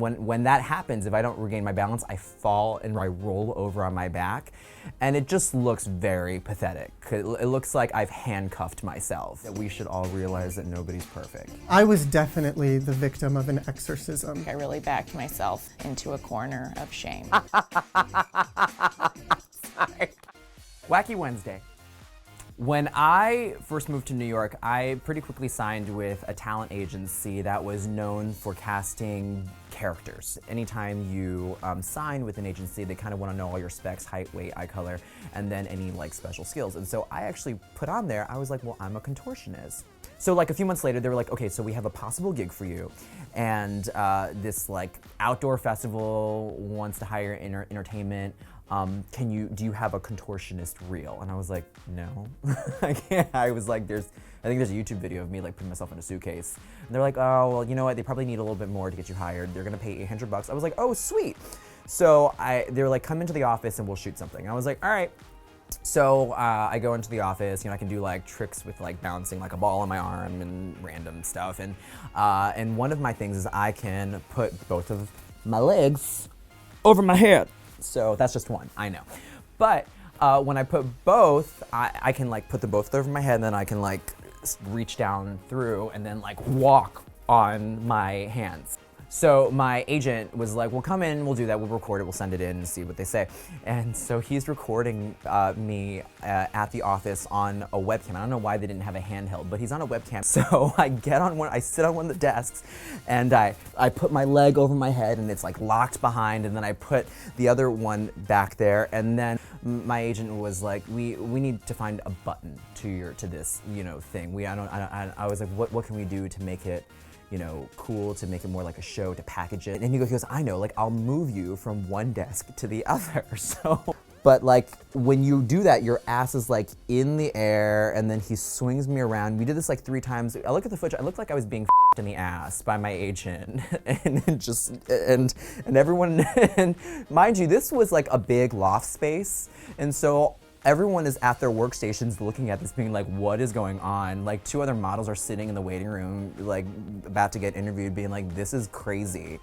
And when that happens, if I don't regain my balance, I fall and I roll over on my back. And it just looks very pathetic. It looks like I've handcuffed myself. We should all realize that nobody's perfect. I was definitely the victim of an exorcism. I really backed myself into a corner of shame. Sorry. Wacky Wednesday. When I first moved to New York, I pretty quickly signed with a talent agency that was known for casting characters. Anytime you sign with an agency, they kind of want to know all your specs, height, weight, eye color, and then any like special skills. And so I actually put on there, I was like, well, I'm a contortionist. So like a few months later, they were like, okay, so we have a possible gig for you. And this like outdoor festival wants to hire entertainment. Do you have a contortionist reel? And I was like, no, I can't. I was like, I think there's a YouTube video of me like putting myself in a suitcase. And they're like, oh, well, you know what? They probably need a little bit more to get you hired. They're gonna pay $800. I was like, oh, sweet. So they were like, come into the office and we'll shoot something. And I was like, all right. So I go into the office, you know, I can do like tricks with like bouncing like a ball on my arm and random stuff. And one of my things is I can put both of my legs over my head. So that's just one, I know. But when I put both, I can like put the both over my head and then I can like reach down through and then like walk on my hands. So my agent was like, well, come in, we'll do that, we'll record it, we'll send it in and see what they say. And so he's recording me at the office on a webcam. I don't know why they didn't have a handheld, but he's on a webcam. So I sit on one of the desks and I put my leg over my head and it's like locked behind, and then I put the other one back there, and then my agent was like, we need to find a button to this, you know, thing. I was like, what can we do to make it, you know, cool, to make it more like a show, to package it? And he goes, I know, like, I'll move you from one desk to the other. So, but like, when you do that, your ass is like in the air, and then he swings me around. We did this like 3 times. I look at the footage, I looked like I was being f***ed in the ass by my agent. and everyone, and mind you, this was like a big loft space. And so everyone is at their workstations looking at this being like, what is going on? Like 2 other models are sitting in the waiting room, like about to get interviewed, being like, this is crazy.